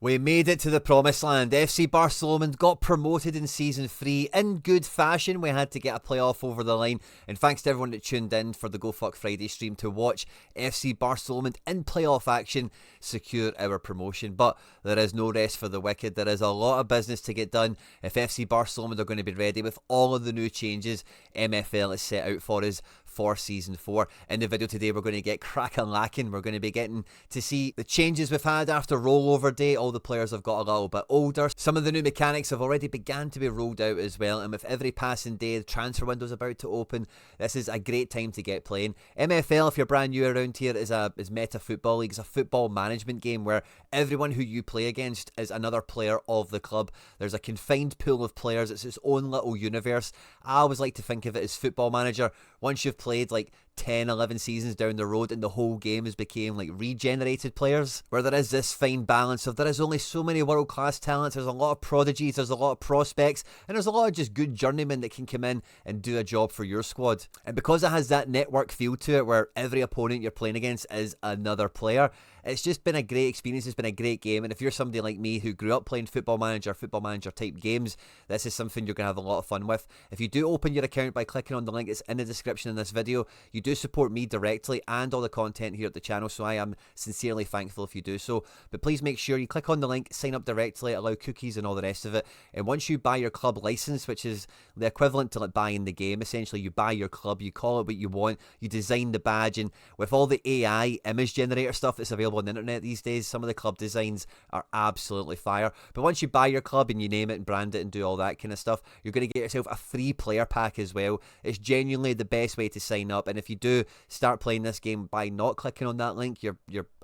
We made it to the promised land. FC Barcelona got promoted in Season 3 in good fashion. We had to get a playoff over the line. And thanks to everyone that tuned in for the Go Fuck Friday stream to watch FC Barcelona in playoff action secure our promotion. But there is no rest for the wicked. There is a lot of business to get done if FC Barcelona are going to be ready with all of the new changes MFL has set out for us for Season 4. In the video today, we're going to get crack-a-lacking. We're going to be getting to see the changes we've had after rollover day. All the players have got a little bit older. Some of the new mechanics have already began to be rolled out as well. And with every passing day, the transfer window's about to open. This is a great time to get playing. MFL, if you're brand new around here, is Meta Football League. It's a football management game where everyone who you play against is another player of the club. There's a confined pool of players. It's its own little universe. I always like to think of it as Football Manager. Once you've played like 10, 11 seasons down the road and the whole game has become like regenerated players, where there is this fine balance of there is only so many world-class talents, there's a lot of prodigies, there's a lot of prospects, and there's a lot of just good journeymen that can come in and do a job for your squad. And because it has that network feel to it where every opponent you're playing against is another player, it's just been a great experience. It's been a great game. And if you're somebody like me who grew up playing Football Manager type games, this is something you're going to have a lot of fun with. If you do open your account by clicking on the link that's in the description in this video, you do support me directly and all the content here at the channel, so I am sincerely thankful if you do so. But please make sure you click on the link, sign up directly, allow cookies and all the rest of it. And once you buy your club license, which is the equivalent to like buying the game, essentially you buy your club, you call it what you want, you design the badge, and with all the AI image generator stuff that's available on the internet these days, some of the club designs are absolutely fire. But once you buy your club and you name it and brand it and do all that kind of stuff, you're going to get yourself a free player pack as well. It's genuinely the best way to sign up, and if you do start playing this game by not clicking on that link, you're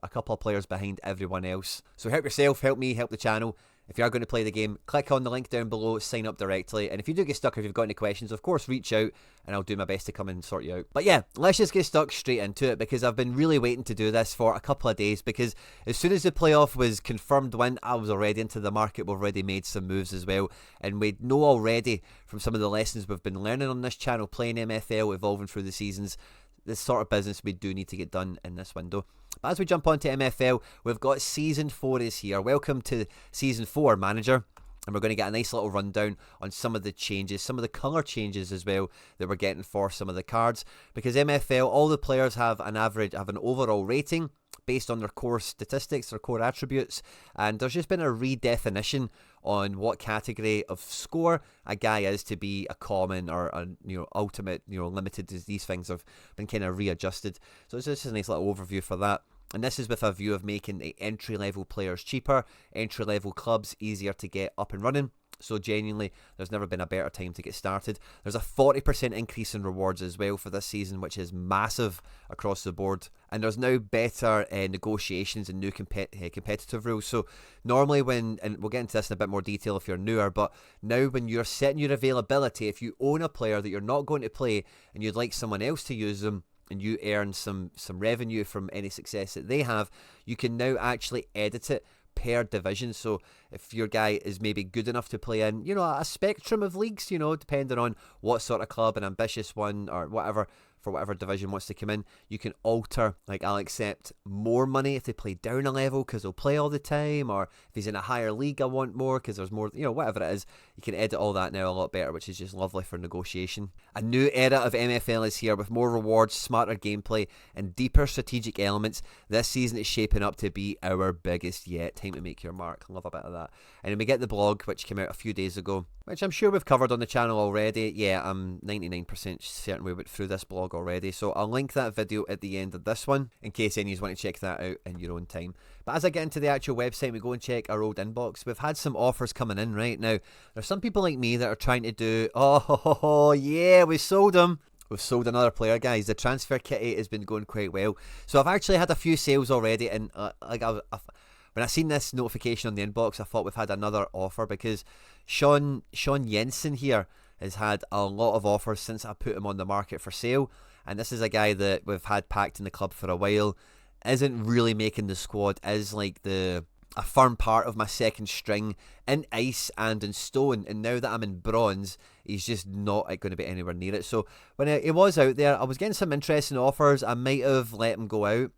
a couple of players behind everyone else. So help yourself, help me, help the channel. If you are going to play the game, click on the link down below, sign up directly. And if you do get stuck, or if you've got any questions, of course, reach out and I'll do my best to come and sort you out. But yeah, let's just get stuck straight into it, because I've been really waiting to do this for a couple of days, because as soon as the playoff was confirmed win, I was already into the market. We've already made some moves as well. And we know already from some of the lessons we've been learning on this channel, playing MFL, evolving through the seasons, this sort of business we do need to get done in this window. But as we jump onto MFL, we've got Season 4 is here. Welcome to Season 4, Manager. And we're going to get a nice little rundown on some of the changes, some of the colour changes as well that we're getting for some of the cards. Because MFL, all the players have an overall rating based on their core statistics, their core attributes, and there's just been a redefinition on what category of score a guy is to be a common or a ultimate, limited. These things have been kind of readjusted. So it's just a nice little overview for that. And this is with a view of making the entry-level players cheaper, entry-level clubs easier to get up and running. So genuinely, there's never been a better time to get started. There's a 40% increase in rewards as well for this season, which is massive across the board. And there's now better negotiations and new competitive rules. So normally and we'll get into this in a bit more detail if you're newer, but now when you're setting your availability, if you own a player that you're not going to play and you'd like someone else to use them, and you earn some revenue from any success that they have, you can now actually edit it per division. So if your guy is maybe good enough to play in, a spectrum of leagues, depending on what sort of club, an ambitious one or whatever, for whatever division wants to come in, you can alter, like I'll accept more money if they play down a level because they'll play all the time, or if he's in a higher league I want more because there's more, whatever it is, you can edit all that now a lot better, which is just lovely for negotiation. A new era of MFL is here with more rewards, smarter gameplay and deeper strategic elements. This season is shaping up to be our biggest yet. Time to make your mark. Love a bit of that. And then we get the blog, which came out a few days ago, which I'm sure we've covered on the channel already. Yeah, I'm 99% certain we went through this blog already, so I'll link that video at the end of this one in case any of you want to check that out in your own time. But as I get into the actual website, we go and check our old inbox. We've had some offers coming in right now. There's some people like me that are trying to do, yeah, we sold them. We've sold another player, guys. The transfer kitty has been going quite well. So I've actually had a few sales already, and when I seen this notification on the inbox, I thought we've had another offer, because Sean Jensen here has had a lot of offers since I put him on the market for sale. And this is a guy that we've had packed in the club for a while, isn't really making the squad, is like a firm part of my second string in ice and in stone. And now that I'm in bronze, he's just not going to be anywhere near it. So when he was out there, I was getting some interesting offers. I might have let him go out.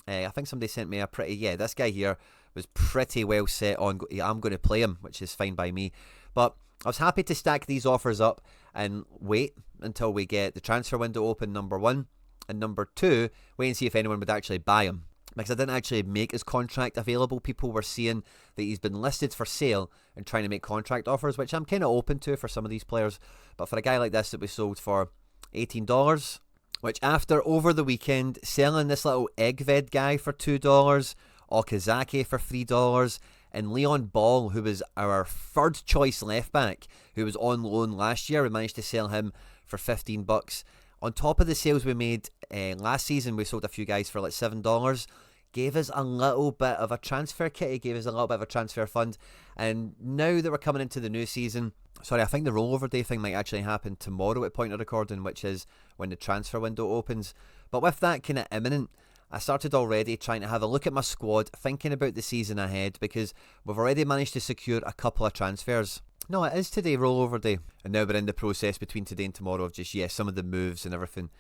I think somebody sent me this guy here was pretty well set on, yeah, I'm going to play him, which is fine by me. But I was happy to stack these offers up and wait until we get the transfer window open, number one. And number two, wait and see if anyone would actually buy him. Because I didn't actually make his contract available. People were seeing that he's been listed for sale and trying to make contract offers, which I'm kind of open to for some of these players. But for a guy like this that we sold for $18, which after over the weekend, selling this little Eggved guy for $2, Okazaki for $3, and Leon Ball, who was our third choice left back, who was on loan last year, we managed to sell him for $15. On top of the sales we made last season, we sold a few guys for like $7. Gave us a little bit of a transfer kitty, gave us a little bit of a transfer fund. And now that we're coming into the new season, I think the rollover day thing might actually happen tomorrow at point of recording, which is when the transfer window opens. But with that kind of imminent, I started already trying to have a look at my squad, thinking about the season ahead, because we've already managed to secure a couple of transfers. No, it is today rollover day. And now we're in the process between today and tomorrow of just, some of the moves and everything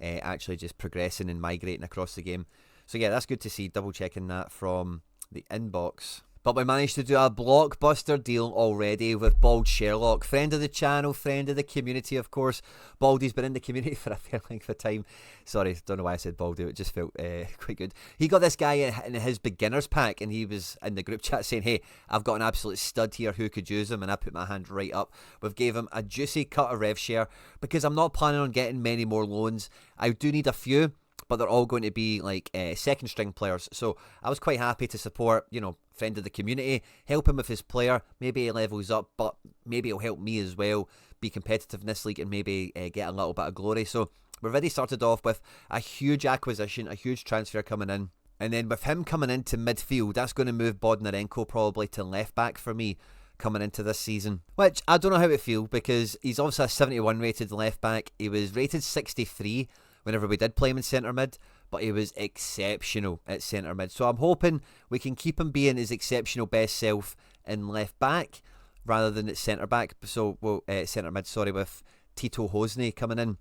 actually just progressing and migrating across the game. So yeah, that's good to see, double checking that from the inbox. But we managed to do a blockbuster deal already with Bald Sherlock, friend of the channel, friend of the community, of course. Baldy's been in the community for a fair length of time. Sorry, don't know why I said Baldy, it just felt quite good. He got this guy in his beginners pack, and he was in the group chat saying, hey, I've got an absolute stud here, who could use him? And I put my hand right up. We've gave him a juicy cut of rev share, because I'm not planning on getting many more loans. I do need a few, but they're all going to be like second string players. So I was quite happy to support, friend of the community, help him with his player. Maybe he levels up, but maybe it'll help me as well be competitive in this league and maybe get a little bit of glory. So we've already started off with a huge acquisition, a huge transfer coming in. And then with him coming into midfield, that's going to move Bodnarenko probably to left back for me coming into this season, which I don't know how it feels, because he's obviously a 71 rated left back. He was rated 63 whenever we did play him in centre mid, but he was exceptional at centre mid. So I'm hoping we can keep him being his exceptional best self in left back rather than at centre back. So centre mid, with Tito Hosney coming in.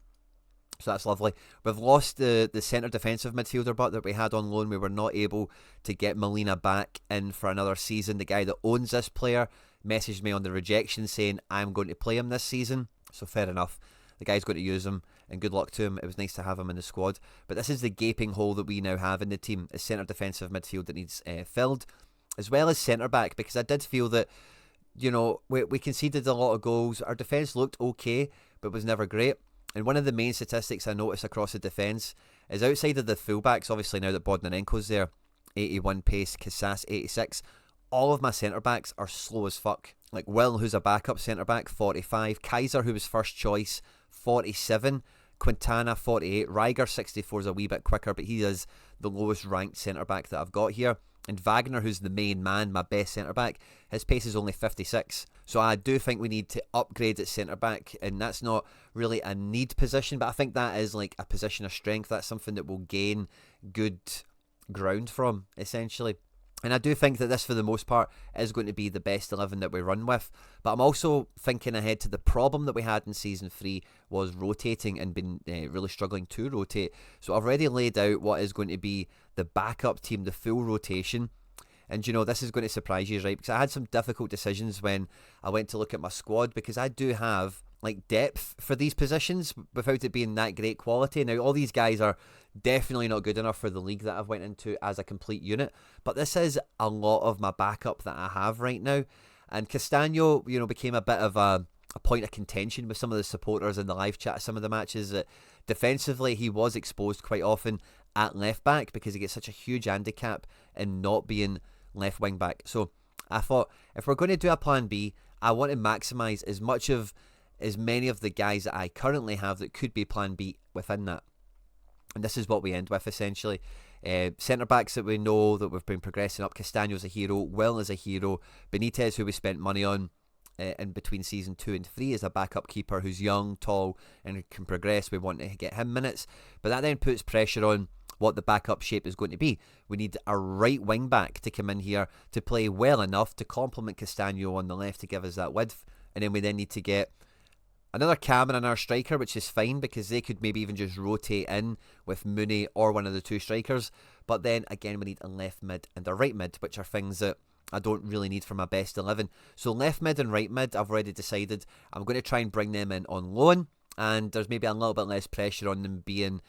So that's lovely. We've lost the centre defensive midfielder but that we had on loan. We were not able to get Molina back in for another season. The guy that owns this player messaged me on the rejection saying I'm going to play him this season. So fair enough. The guy's going to use him, and good luck to him. It was nice to have him in the squad. But this is the gaping hole that we now have in the team, a centre defensive midfield that needs filled, as well as centre back, because I did feel that, we conceded a lot of goals. Our defence looked okay, but was never great. And one of the main statistics I noticed across the defence is outside of the fullbacks, obviously now that Bodnarenko's there, 81 pace, Casas 86, all of my centre-backs are slow as fuck. Like Will, who's a backup centre-back, 45. Kaiser, who was first choice, 47. Quintana, 48. Ryger, 64, is a wee bit quicker, but he is the lowest ranked centre-back that I've got here. And Wagner, who's the main man, my best centre-back, his pace is only 56. So I do think we need to upgrade at centre-back, and that's not really a need position, but I think that is like a position of strength. That's something that we'll gain good ground from, essentially. And I do think that this, for the most part, is going to be the best 11 that we run with. But I'm also thinking ahead to the problem that we had in Season 3 was rotating and been really struggling to rotate. So I've already laid out what is going to be the backup team, the full rotation. And, this is going to surprise you, right? Because I had some difficult decisions when I went to look at my squad, because I do have depth for these positions without it being that great quality. Now, all these guys are definitely not good enough for the league that I've went into as a complete unit, but this is a lot of my backup that I have right now. And Castagno, became a bit of a point of contention with some of the supporters in the live chat, some of the matches, that defensively he was exposed quite often at left back because he gets such a huge handicap in not being left wing back. So I thought, if we're going to do a plan B, I want to maximise as many of the guys that I currently have that could be plan B within that. And this is what we end with, essentially. Centre-backs that we know that we've been progressing up. Castagno's a hero. Will is a hero. Benitez, who we spent money on in between Season 2 and 3, is a backup keeper who's young, tall, and can progress. We want to get him minutes. But that then puts pressure on what the backup shape is going to be. We need a right wing-back to come in here to play well enough to complement Castagno on the left to give us that width. And then we then need to get another cam and another striker, which is fine because they could maybe even just rotate in with Mooney or one of the two strikers. But then again, we need a left mid and a right mid, which are things that I don't really need for my best 11. So left mid and right mid, I've already decided I'm going to try and bring them in on loan, and there's maybe a little bit less pressure on them being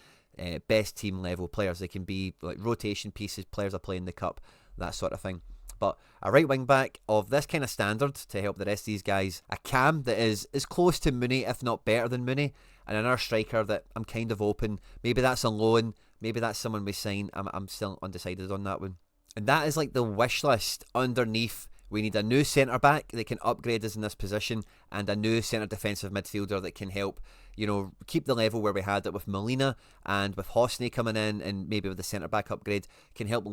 best team level players. They can be like rotation pieces, players are playing the cup, that sort of thing. But a right wing back of this kind of standard to help the rest of these guys, a cam that is close to Mooney, if not better than Mooney, and another striker that I'm kind of open. Maybe that's a loan, maybe that's someone we sign. I'm still undecided on that one. And that is like the wish list. Underneath, we need a new centre back that can upgrade us in this position, and a new centre defensive midfielder that can help, keep the level where we had it with Molina, and with Hosney coming in, and maybe with the centre back upgrade, can help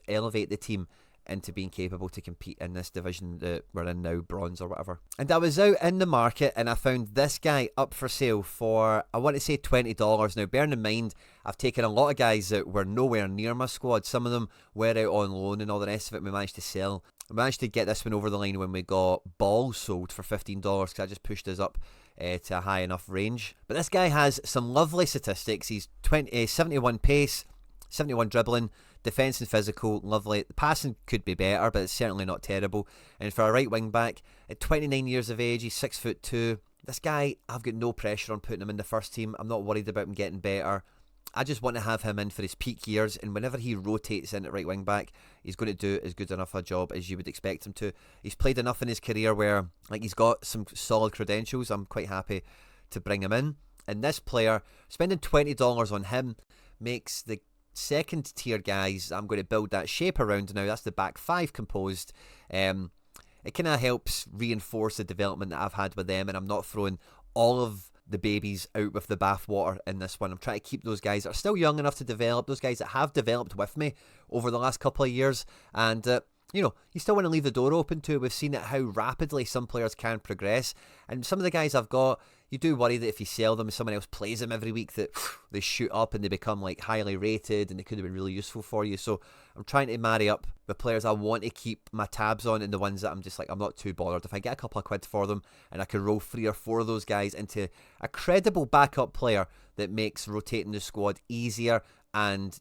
elevate the team into being capable to compete in this division that we're in now, bronze or whatever. And I was out in the market and I found this guy up for sale for, I want to say $20. Now, bearing in mind, I've taken a lot of guys that were nowhere near my squad. Some of them were out on loan and all the rest of it we managed to sell. We managed to get this one over the line when we got Ball sold for $15 because I just pushed us up to a high enough range. But this guy has some lovely statistics. He's 71 pace, 71 dribbling, defence and physical, lovely. The passing could be better, but it's certainly not terrible. And for a right wing back, at 29 years of age, he's 6'2". This guy, I've got no pressure on putting him in the first team. I'm not worried about him getting better. I just want to have him in for his peak years, and whenever he rotates in at right wing back, he's going to do as good enough a job as you would expect him to. He's played enough in his career where he's got some solid credentials. I'm quite happy to bring him in. And this player, spending $20 on him makes the second tier guys I'm going to build that shape around now. That's the back five composed. It kind of helps reinforce the development that I've had with them, and I'm not throwing all of the babies out with the bathwater in this one. I'm trying to keep those guys that are still young enough to develop, those guys that have developed with me over the last couple of years, and you still want to leave the door open to. We've seen it how rapidly some players can progress, and some of the guys I've got, you do worry that if you sell them and someone else plays them every week, that they shoot up and they become like highly rated and they could have been really useful for you. So I'm trying to marry up the players I want to keep my tabs on and the ones that I'm just like, I'm not too bothered. If I get a couple of quid for them and I can roll 3 or 4 of those guys into a credible backup player that makes rotating the squad easier and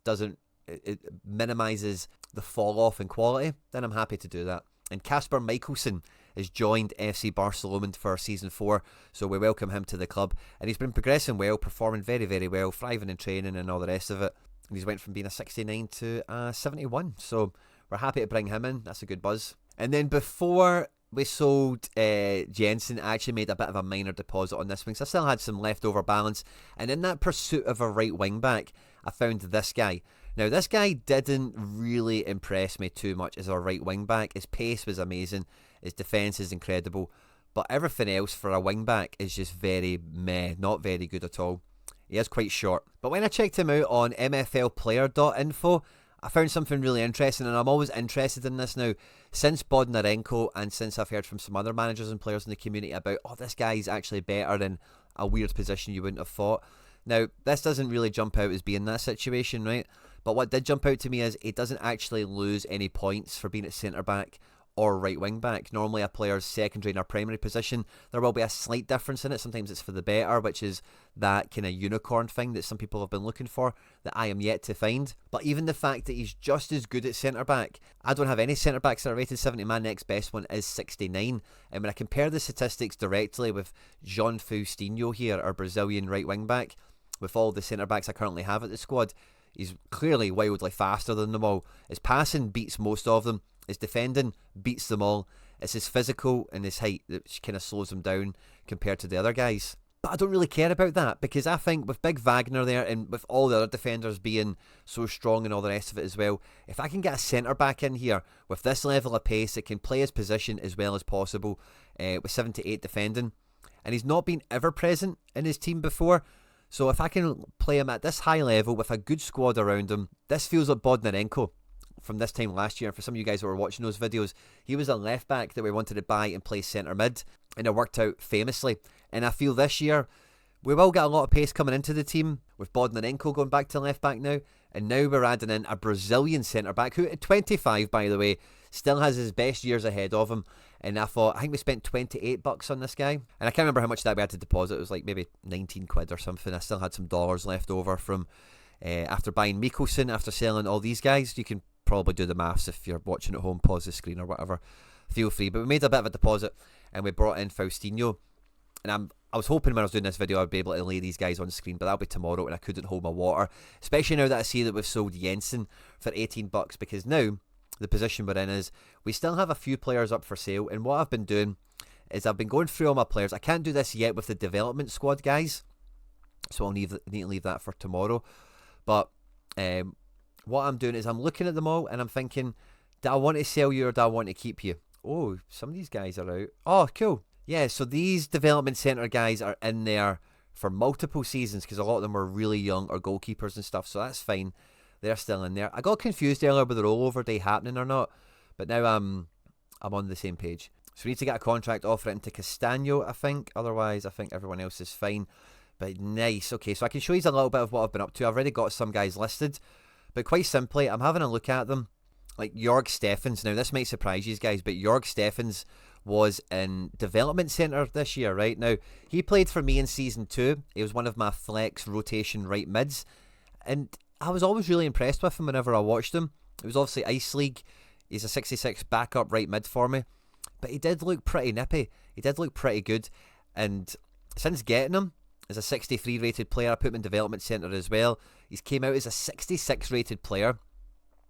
it minimises the fall off in quality, then I'm happy to do that. And Kasper Michelsen has joined FC Barcelona for season 4, so we welcome him to the club, and he's been progressing well, performing very, very well, thriving in training and all the rest of it, and he's went from being a 69 to a 71, so we're happy to bring him in. That's a good buzz. And then before we sold Jensen, I actually made a bit of a minor deposit on this one, because I still had some leftover balance, and in that pursuit of a right wing back, I found this guy. Now, this guy didn't really impress me too much as a right wing back. His pace was amazing, his defence is incredible, but everything else for a wing back is just very meh, not very good at all. He is quite short. But when I checked him out on MFLplayer.info, I found something really interesting, and I'm always interested in this now. Since Bodnarenko, and since I've heard from some other managers and players in the community about, this guy's actually better in a weird position you wouldn't have thought. Now, this doesn't really jump out as being that situation, right? But what did jump out to me is he doesn't actually lose any points for being at centre-back or right wing-back. Normally a player's secondary and our primary position, there will be a slight difference in it. Sometimes it's for the better, which is that kind of unicorn thing that some people have been looking for that I am yet to find. But even the fact that he's just as good at centre-back, I don't have any centre-backs that are rated 70. My next best one is 69. And when I compare the statistics directly with João Faustinho here, our Brazilian right wing-back, with all the centre-backs I currently have at the squad, he's clearly wildly faster than them all. His passing beats most of them. His defending beats them all. It's his physical and his height that kind of slows him down compared to the other guys. But I don't really care about that, because I think with Big Wagner there and with all the other defenders being so strong and all the rest of it as well, if I can get a centre-back in here with this level of pace that can play his position as well as possible with 7 to 8 defending, and he's not been ever present in his team before, so if I can play him at this high level with a good squad around him, this feels like Bodnarenko from this time last year. And for some of you guys that were watching those videos, he was a left back that we wanted to buy and play centre mid, and it worked out famously. And I feel this year we will get a lot of pace coming into the team with Bodnarenko going back to left back now, and now we're adding in a Brazilian centre back who at 25, by the way, Still has his best years ahead of him. And I think we spent $28 on this guy. And I can't remember how much that we had to deposit. It was like maybe 19 quid or something. I still had some dollars left over from after buying Mikkelsen, after selling all these guys. You can probably do the maths if you're watching at home, pause the screen or whatever. Feel free. But we made a bit of a deposit and we brought in Faustino. And I was hoping when I was doing this video I'd be able to lay these guys on screen, but that'll be tomorrow, and I couldn't hold my water. Especially now that I see that we've sold Jensen for $18, because now the position we're in is we still have a few players up for sale, and what I've been doing is I've been going through all my players. I can't do this yet with the development squad guys, so I'll need to leave that for tomorrow. But what I'm doing is I'm looking at them all and I'm thinking, do I want to sell you or do I want to keep you? Oh, some of these guys are out. Oh, cool. Yeah, so these development centre guys are in there for multiple seasons because a lot of them were really young or goalkeepers and stuff, so that's fine. They're still in there. I got confused earlier with the rollover day happening or not, but now I'm on the same page. So we need to get a contract offer into Castano, I think. Otherwise, I think everyone else is fine. But nice. Okay, so I can show you a little bit of what I've been up to. I've already got some guys listed, but quite simply, I'm having a look at them. Like Jorg Steffens. Now, this might surprise you guys, but Jorg Steffens was in development centre this year, right? Now, he played for me in Season 2. He was one of my flex rotation right mids. And I was always really impressed with him whenever I watched him. It was obviously Ice League. He's a 66 backup right mid for me. But he did look pretty nippy. He did look pretty good. And since getting him as a 63 rated player, I put him in development centre as well. He's came out as a 66 rated player,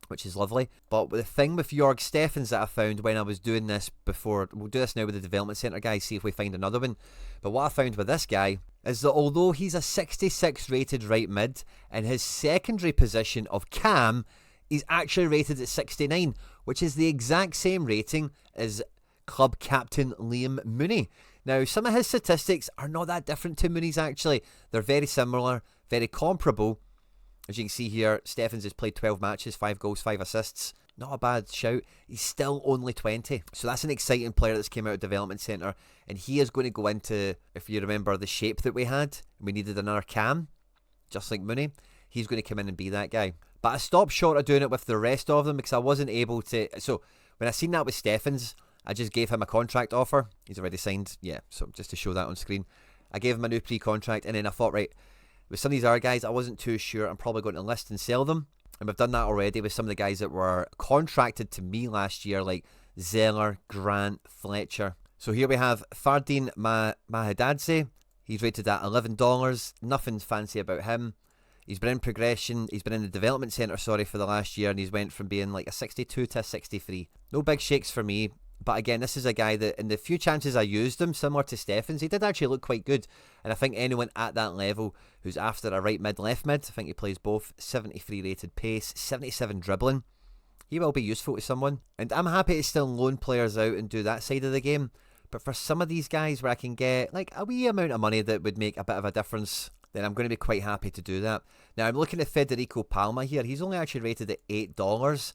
which is lovely. But the thing with Jorg Steffens that I found when I was doing this before, we'll do this now with the development centre guys, see if we find another one. But what I found with this guy is that although he's a 66 rated right mid, in his secondary position of cam, he's actually rated at 69, which is the exact same rating as club captain Liam Mooney. Now, some of his statistics are not that different to Mooney's actually. They're very similar, very comparable. As you can see here, Steffens has played 12 matches, 5 goals, 5 assists. Not a bad shout. He's still only 20. So that's an exciting player that's came out of development centre. And he is going to go into, if you remember the shape that we had, we needed another cam, just like Mooney. He's going to come in and be that guy. But I stopped short of doing it with the rest of them because I wasn't able to. So when I seen that with Steffens, I just gave him a contract offer. He's already signed. Yeah, so just to show that on screen. I gave him a new pre-contract, and then I thought, right, with some of these other guys, I wasn't too sure. I'm probably going to list and sell them. And we've done that already with some of the guys that were contracted to me last year, like Zeller, Grant, Fletcher. So here we have Fardine Mahadadze. He's rated at $11. Nothing fancy about him. He's been in progression. He's been in the development centre, for the last year. And he's went from being like a 62 to a 63. No big shakes for me. But again, this is a guy that in the few chances I used him, similar to Steffens, he did actually look quite good. And I think anyone at that level who's after a right mid, left mid, I think he plays both, 73 rated pace, 77 dribbling, he will be useful to someone. And I'm happy to still loan players out and do that side of the game. But for some of these guys where I can get like a wee amount of money that would make a bit of a difference, then I'm going to be quite happy to do that. Now I'm looking at Federico Palma here. He's only actually rated at $8.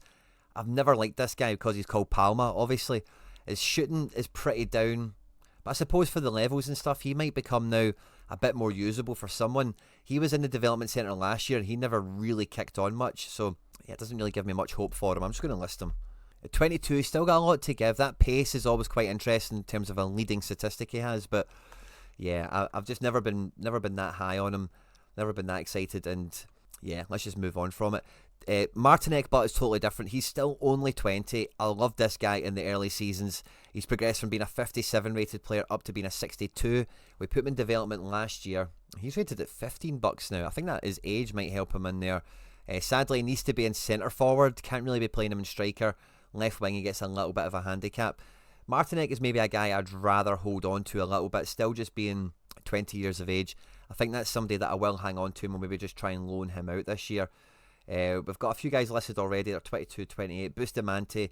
I've never liked this guy because he's called Palma, obviously. His shooting is pretty down, but I suppose for the levels and stuff, he might become now a bit more usable for someone. He was in the development centre last year and he never really kicked on much, so yeah, it doesn't really give me much hope for him. I'm just going to list him. At 22, he's still got a lot to give. That pace is always quite interesting in terms of a leading statistic he has, but yeah, I've just never been that high on him, never been that excited, and yeah, let's just move on from it. Martinek, but it's totally different. He's still only 20. I loved this guy in the early seasons. He's progressed from being a 57 rated player up to being a 62. We put him in development last year. He's rated at $15 now. I think that his age might help him in there. Sadly, he needs to be in centre forward. Can't really be playing him in striker. Left wing, he gets a little bit of a handicap. Martinek is maybe a guy I'd rather hold on to a little bit, still just being 20 years of age. I think that's somebody that I will hang on to and maybe just try and loan him out this year. We've got a few guys listed already. They're 22, 28. Bustamante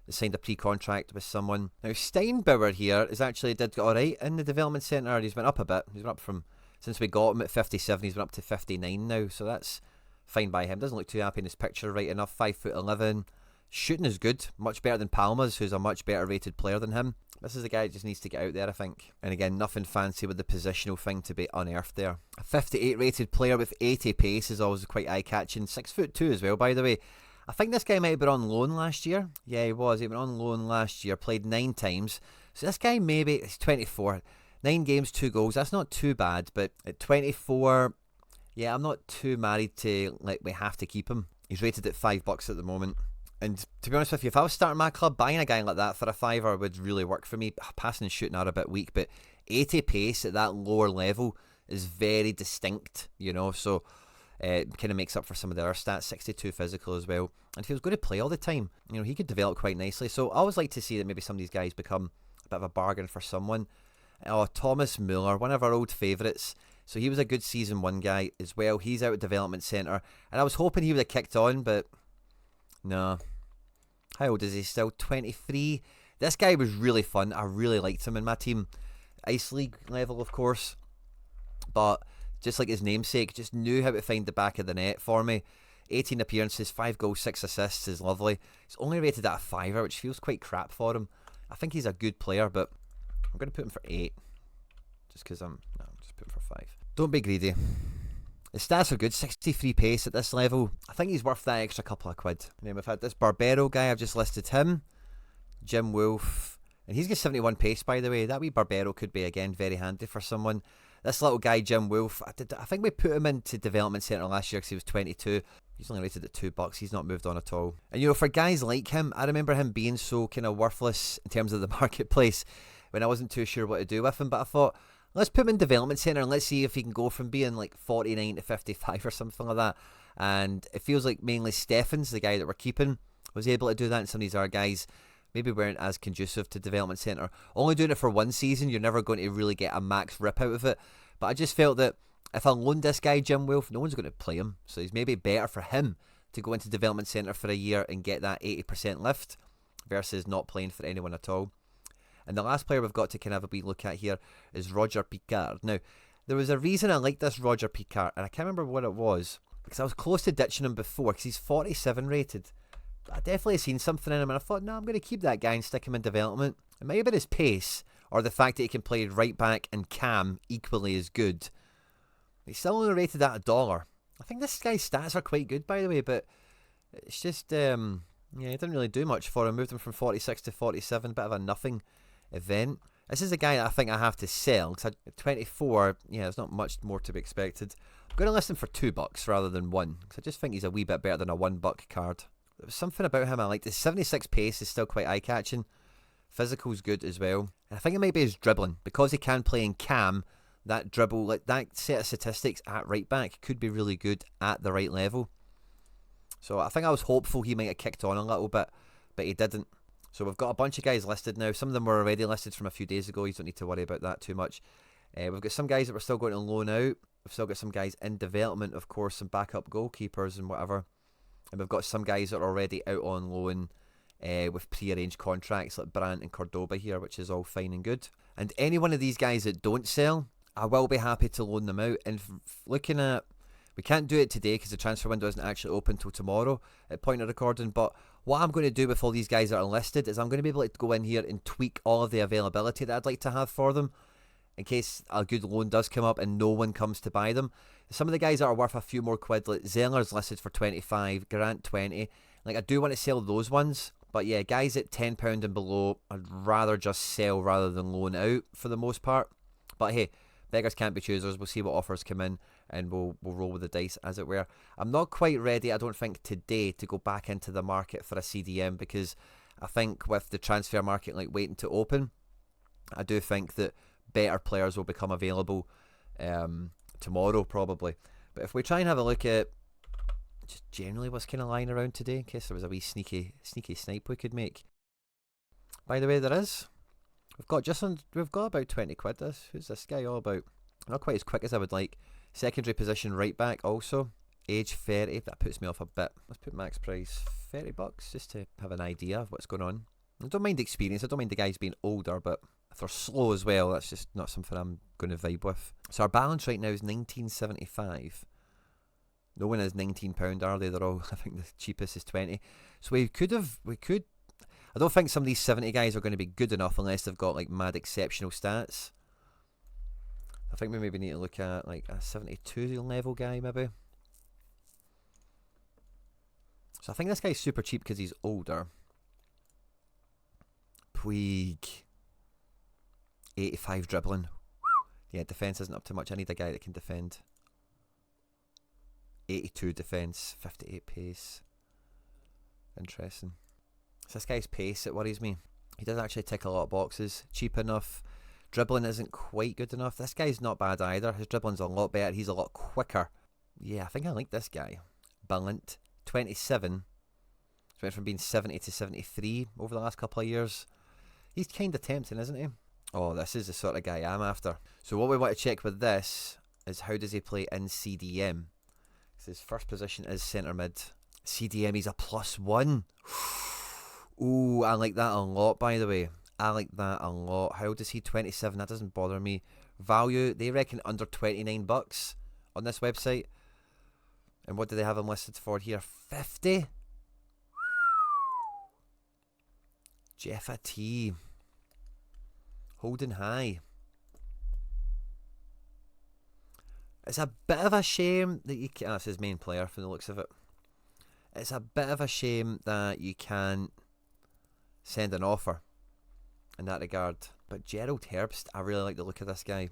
signed a pre-contract with someone. Now Steinbauer here is actually did get alright in the development centre. He's went up a bit. He's went up from, since we got him at 57, he's went up to 59 now. So that's fine by him. Doesn't look too happy in his picture right enough. 5'11". Shooting is good. Much better than Palma's, who's a much better rated player than him. This is a guy that just needs to get out there, I think. And again, nothing fancy with the positional thing to be unearthed there. A 58 rated player with 80 pace is always quite eye-catching. 6'2" as well, by the way. I think this guy might have been on loan last year. Yeah, he was. He went on loan last year, played 9 times. So this guy maybe, he's 24. 9 games, 2 goals. That's not too bad, but at 24, yeah, I'm not too married to, like, we have to keep him. He's rated at $5 at the moment. And to be honest with you, if I was starting my club, buying a guy like that for a fiver would really work for me. Passing and shooting are a bit weak, but 80 pace at that lower level is very distinct, you know, so it kind of makes up for some of the other stats. 62 physical as well. And if he was going to play all the time, you know, he could develop quite nicely. So I always like to see that maybe some of these guys become a bit of a bargain for someone. Oh, Thomas Muller, one of our old favourites. So he was a good season 1 guy as well. He's out at development centre. And I was hoping he would have kicked on, but no. How old is he still? 23. This guy was really fun. I really liked him in my team. Ice League level, of course. But just like his namesake, just knew how to find the back of the net for me. 18 appearances, 5 goals, 6 assists is lovely. He's only rated at a 5er, which feels quite crap for him. I think he's a good player, but I'm going to put him for 8. Just because I'm just put him for 5. Don't be greedy. His stats are good, 63 pace at this level. I think he's worth that extra couple of quid. And then we've had this Barbero guy, I've just listed him. Jim Wolf. And he's got 71 pace, by the way. That wee Barbero could be, again, very handy for someone. This little guy, Jim Wolf, I think we put him into development centre last year because he was 22. He's only rated at $2. He's not moved on at all. And, you know, for guys like him, I remember him being so kind of worthless in terms of the marketplace when I wasn't too sure what to do with him. But I thought, let's put him in development centre and let's see if he can go from being like 49 to 55 or something like that. And it feels like mainly Steffens, the guy that we're keeping, was able to do that. And some of these other guys maybe weren't as conducive to development centre. Only doing it for 1 season, you're never going to really get a max rip out of it. But I just felt that if I loaned this guy, Jim Wolf, no one's going to play him. So it's maybe better for him to go into development centre for a year and get that 80% lift versus not playing for anyone at all. And the last player we've got to kind of have a wee look at here is Roger Picard. Now, there was a reason I liked this Roger Picard, and I can't remember what it was, because I was close to ditching him before, because he's 47 rated. But I definitely seen something in him, and I thought, no, I'm going to keep that guy and stick him in development. It might have been his pace, or the fact that he can play right back and cam equally as good. He's still only rated at $1. I think this guy's stats are quite good, by the way, but it's just, yeah, he didn't really do much for him. Moved him from 46 to 47, bit of a nothing event. This is a guy that I think I have to sell, because at 24, yeah, there's not much more to be expected. I'm going to list him for $2 rather than 1, because I just think he's a wee bit better than a $1 card. There was something about him I liked. His 76 pace is still quite eye-catching. Physical's good as well. And I think it might be his dribbling. Because he can play in cam, that dribble, like that set of statistics at right back could be really good at the right level. So I think I was hopeful he might have kicked on a little bit, but he didn't. So we've got a bunch of guys listed now. Some of them were already listed from a few days ago. You don't need to worry about that too much. We've got some guys that we're still going to loan out. We've still got some guys in development, of course, some backup goalkeepers and whatever. And we've got some guys that are already out on loan with pre-arranged contracts like Brandt and Cordoba here, which is all fine and good. And any one of these guys that don't sell, I will be happy to loan them out. And looking at, we can't do it today because the transfer window isn't actually open till tomorrow at point of recording, but what I'm going to do with all these guys that are listed is I'm going to be able to go in here and tweak all of the availability that I'd like to have for them in case a good loan does come up and no one comes to buy them. Some of the guys that are worth a few more quid, like Zeller's listed for 25, Grant 20. Like, I do want to sell those ones, but yeah, guys at £10 and below, I'd rather just sell rather than loan out for the most part. But hey, beggars can't be choosers. We'll see what offers come in and we'll roll with the dice, as it were. I'm not quite ready, I don't think, today to go back into the market for a CDM, because I think with the transfer market like waiting to open, I do think that better players will become available tomorrow probably. But if we try and have a look at just generally what's kind of lying around today, in case there was a wee sneaky snipe we could make. By the way, there is. We've got about 20 quid. Who's this guy all about? Not quite as quick as I would like. Secondary position right back also. Age 30. That puts me off a bit. Let's put max price $30 just to have an idea of what's going on. I don't mind experience. I don't mind the guys being older, but if they're slow as well, that's just not something I'm going to vibe with. So our balance right now is 19.75. No one is £19, are they? They're all, I think the cheapest is 20. So we could. I don't think some of these 70 guys are going to be good enough unless they've got like mad exceptional stats. I think we maybe need to look at like a 72 level guy maybe. So I think this guy's super cheap because he's older. Puig. 85 dribbling. Yeah, defence isn't up to much. I need a guy that can defend. 82 defence, 58 pace. Interesting. It's this guy's pace that worries me. He does actually tick a lot of boxes. Cheap enough. Dribbling isn't quite good enough. This guy's not bad either. His dribbling's a lot better. He's a lot quicker. Yeah, I think I like this guy. Ballant. 27. He's went from being 70 to 73 over the last couple of years. He's kind of tempting, isn't he? Oh, this is the sort of guy I'm after. So what we want to check with this is how does he play in CDM? His first position is centre mid. CDM, he's a +1. Ooh, I like that a lot, by the way. I like that a lot. How old is he? 27. That doesn't bother me. Value, they reckon under $29 on this website. And what do they have him listed for here? 50? Jeff T. Holding high. It's a bit of a shame that you can't... That's his main player from the looks of it. It's a bit of a shame that you can't send an offer in that regard. But Gerald Herbst, I really like the look of this guy.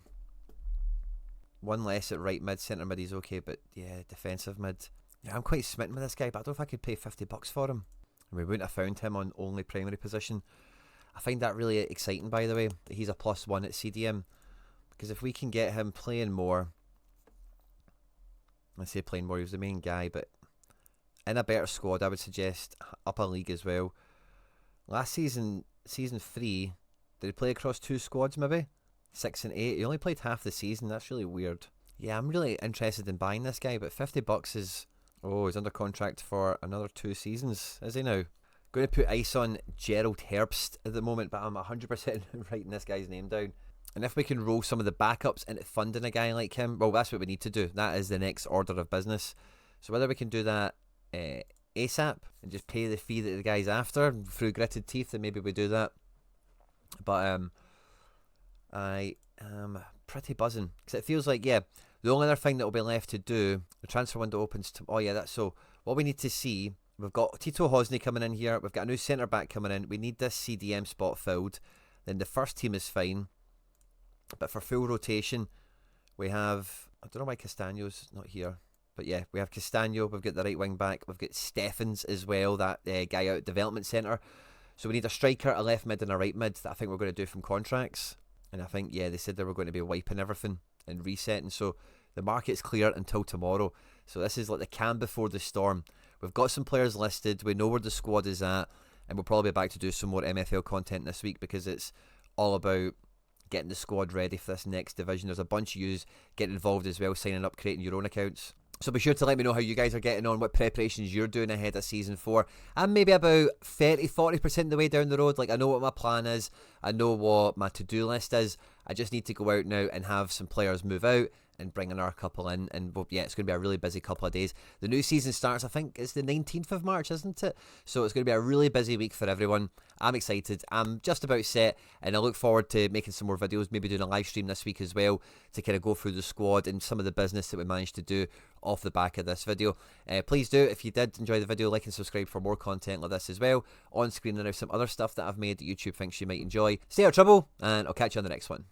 One less at right mid, centre mid, he's okay, but yeah, defensive mid. Yeah, I'm quite smitten with this guy, but I don't know if I could pay $50 for him. And we wouldn't have found him on only primary position. I find that really exciting, by the way, that he's a +1 at CDM. Because if we can get him playing more... I say playing more, he was the main guy, but in a better squad, I would suggest up a league as well. Last season, season 3, did he play across 2 squads maybe? 6 and 8. He only played half the season. That's really weird. Yeah, I'm really interested in buying this guy, but $50 is... Oh, he's under contract for another 2 seasons, is he now? Going to put ice on Gerald Herbst at the moment, but I'm 100% writing this guy's name down. And if we can roll some of the backups into funding a guy like him, well, that's what we need to do. That is the next order of business. So whether we can do that ASAP and just pay the fee that the guy's after through gritted teeth, then maybe we do that. But I am pretty buzzing because it feels like, yeah, the only other thing that will be left to do, the transfer window opens to, oh yeah, that's so. What we need to see, we've got Tito Hosney coming in here. We've got a new centre back coming in. We need this CDM spot filled. Then the first team is fine. But for full rotation, we have, I don't know why Castagno's not here. But yeah, we have Castagno, we've got the right wing back, we've got Steffens as well, that guy out at development centre. So we need a striker, a left mid and a right mid that I think we're going to do from contracts. And I think, yeah, they said they were going to be wiping everything and resetting. So the market's clear until tomorrow. So this is like the calm before the storm. We've got some players listed, we know where the squad is at, and we'll probably be back to do some more MFL content this week because it's all about getting the squad ready for this next division. There's a bunch of yous getting involved as well, signing up, creating your own accounts. So be sure to let me know how you guys are getting on, what preparations you're doing ahead of Season 4. I'm maybe about 30-40% of the way down the road. Like, I know what my plan is. I know what my to-do list is. I just need to go out now and have some players move out and bring another couple in. And yeah, it's going to be a really busy couple of days. The new season starts, I think it's the 19th of March, isn't it? So it's going to be a really busy week for everyone. I'm excited. I'm just about set, and I look forward to making some more videos, maybe doing a live stream this week as well to kind of go through the squad and some of the business that we managed to do off the back of this video. Please do, if you did enjoy the video, like and subscribe for more content like this as well. On screen there now some other stuff that I've made that YouTube thinks you might enjoy. Stay out of trouble, and I'll catch you on the next one.